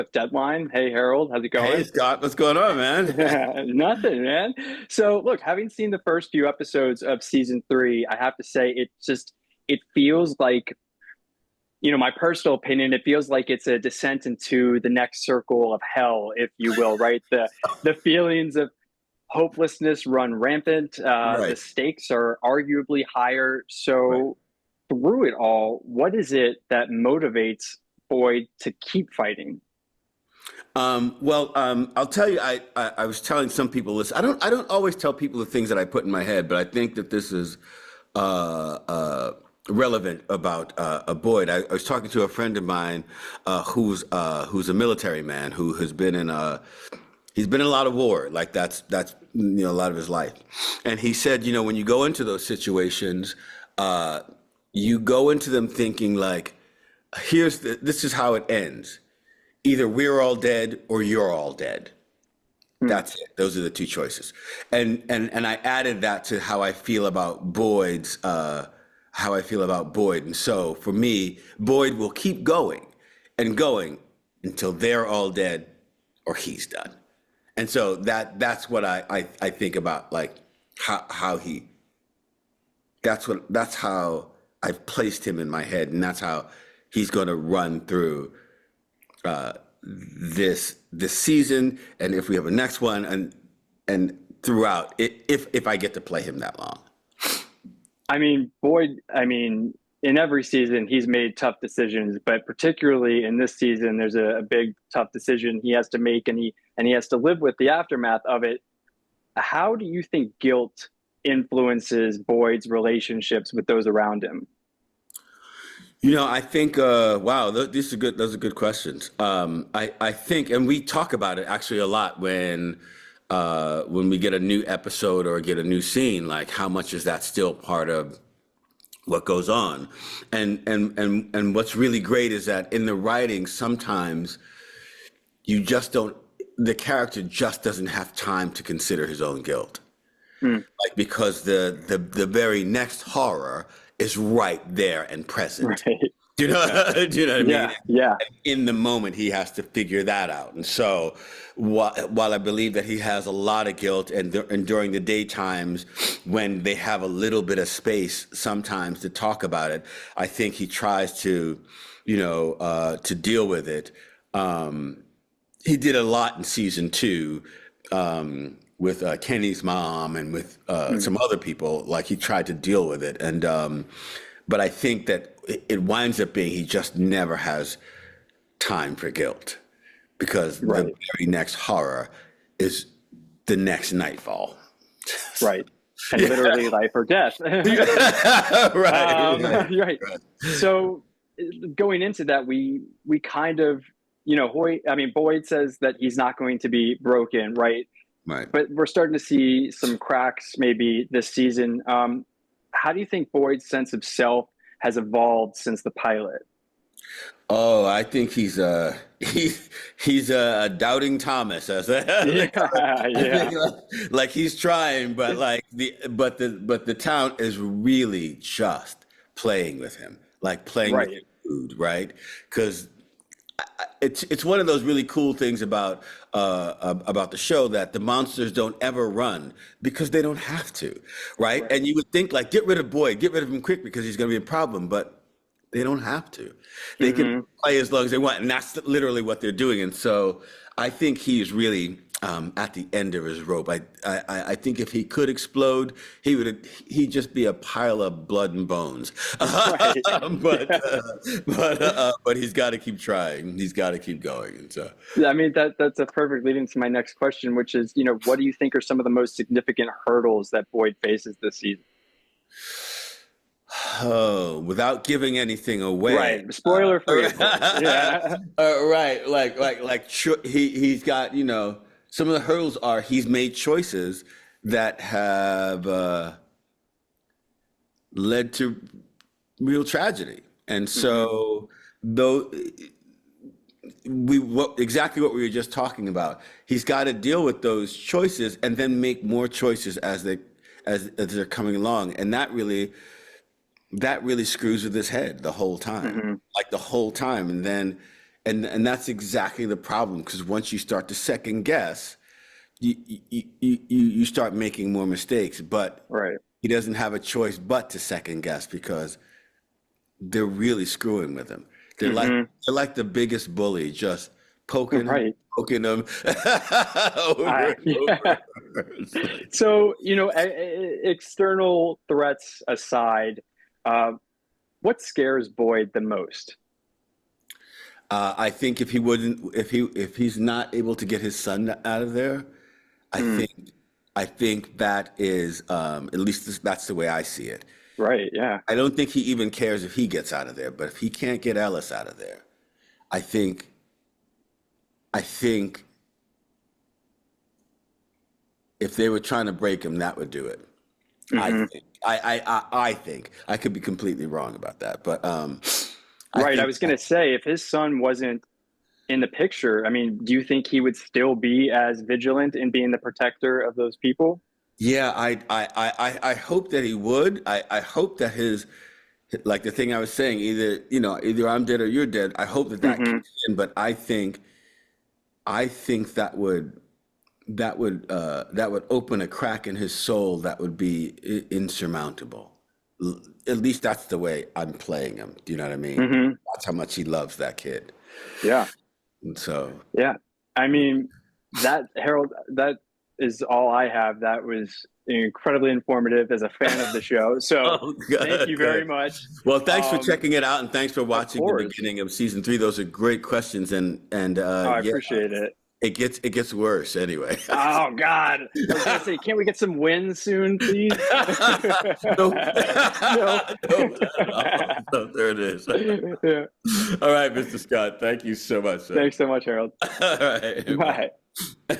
with Deadline. Hey, Harold, how's it Hey going? Scott, what's going on, man? Nothing, man. So, look, having seen the first few episodes of season three, I have to say it feels like, my personal opinion, it feels like it's a descent into the next circle of hell, if you will, right? The feelings of hopelessness run rampant. The Right, stakes are arguably higher. right. So, through it all, what is it that motivates Boyd to keep fighting? I'll tell you, I was telling some people this. I don't always tell people the things that I put in my head, but I think that this is uh, uh, relevant about Boyd. I was talking to a friend of mine who's a military man who has been he's been in a lot of war. Like that's a lot of his life, and he said, when you go into those situations, uh, you go into them thinking like, this is how it ends. Either we're all dead or you're all dead. Hmm. That's it. Those are the two choices. And I added that to how I feel about Boyd. And so for me, Boyd will keep going and going until they're all dead or he's done. And so that's what I think about, like how he that's how I've placed him in my head, and that's how he's gonna run through uh, this season, and if we have a next one, and throughout, if I get to play him that long. Boyd, in every season, he's made tough decisions, but particularly in this season, there's a big tough decision he has to make, and he has to live with the aftermath of it. How do you think guilt influences Boyd's relationships with those around him? I think, wow, these are good. Those are good questions. I think, and we talk about it actually a lot when we get a new episode or get a new scene, like how much is that still part of what goes on? And what's really great is that in the writing, sometimes you just don't, the character just doesn't have time to consider his own guilt. Hmm. Like, because the very next horror is right there and present. Right. Do you know? Do you know what I mean? Yeah. Yeah. In the moment, he has to figure that out. And so, while I believe that he has a lot of guilt, and during the daytimes when they have a little bit of space, sometimes to talk about it, I think he tries to deal with it. He did a lot in season two, with Kenny's mom and with Hmm. some other people. Like, he tried to deal with it, and but I think that it winds up being he just never has time for guilt, because the Right. very next horror is the next nightfall. Right. And Yeah. literally life or death. Right, right, Right. right, So going into that, we kind of, Boyd says that he's not going to be broken, right? right. But we're starting to see some cracks maybe this season. How do you think Boyd's sense of self has evolved since the pilot? Oh, I think he's a doubting Thomas, as they call it. Yeah, I think yeah, like he's trying, but like the town is really just playing with him, like playing with right. his food, right? Because it's one of those really cool things about the show, that the monsters don't ever run because they don't have to, right? Right. And you would think, like, get rid of Boyd, get rid of him quick because he's going to be a problem, but they don't have to. They can Hmm. play as long as they want, and that's literally what they're doing. And so I think he's really at the end of his rope. I think if he could explode, he'd just be a pile of blood and bones. Right. but Yeah. but he's got to keep trying. He's got to keep going. And so, Yeah, that's a perfect lead into my next question, which is, what do you think are some of the most significant hurdles that Boyd faces this season? oh, without giving anything away. Right. Spoiler free, of course. Yeah. Right, he's got, some of the hurdles are he's made choices that have led to real tragedy, and Hmm. so though exactly what we were just talking about, he's got to deal with those choices and then make more choices as they're coming along, and that really screws with his head the whole time, Hmm. like the whole time. And then And that's exactly the problem, because once you start to second guess, you start making more mistakes. But Right. he doesn't have a choice but to second guess, because they're really screwing with him. They're like Hmm. they're like the biggest bully, just Right. poking him over and Yeah. over. It's like, So, external threats aside, uh, what scares Boyd the most? I think if he's not able to get his son out of there, I Mm, think I think that is at least that's the way I see it. right. Yeah. I don't think he even cares if he gets out of there, but if he can't get Ellis out of there, I think I think if they were trying to break him, that would do it. I Hmm. think. I think. I could be completely wrong about that, but I Right. I think was going to say, if his son wasn't in the picture, I mean, do you think he would still be as vigilant in being the protector of those people? yeah, I hope that he would. I hope that his, like the thing I was saying, either I'm dead or you're dead. I hope that that Hmm. kicks in, but I think that would open a crack in his soul that would be insurmountable. At least that's the way I'm playing him. Do you know what I mean? Hmm. That's how much he loves that kid. Yeah. And so, Yeah. I mean, that, Harold, that is all I have. That was incredibly informative as a fan of the show. So oh, thank good, you very good. much. Well, thanks for Um, checking it out, and thanks for of watching the course. beginning of season 3. Those are great questions, and Oh, I yeah, appreciate it. it gets worse anyway. Oh God. I was gonna say, can't we get some wins soon, please? Nope. No. Nope, not at all. So there it is. Yeah. All right, Mr. Scott, thank you so much, sir. Thanks so much, Harold. All right, bye. Bye.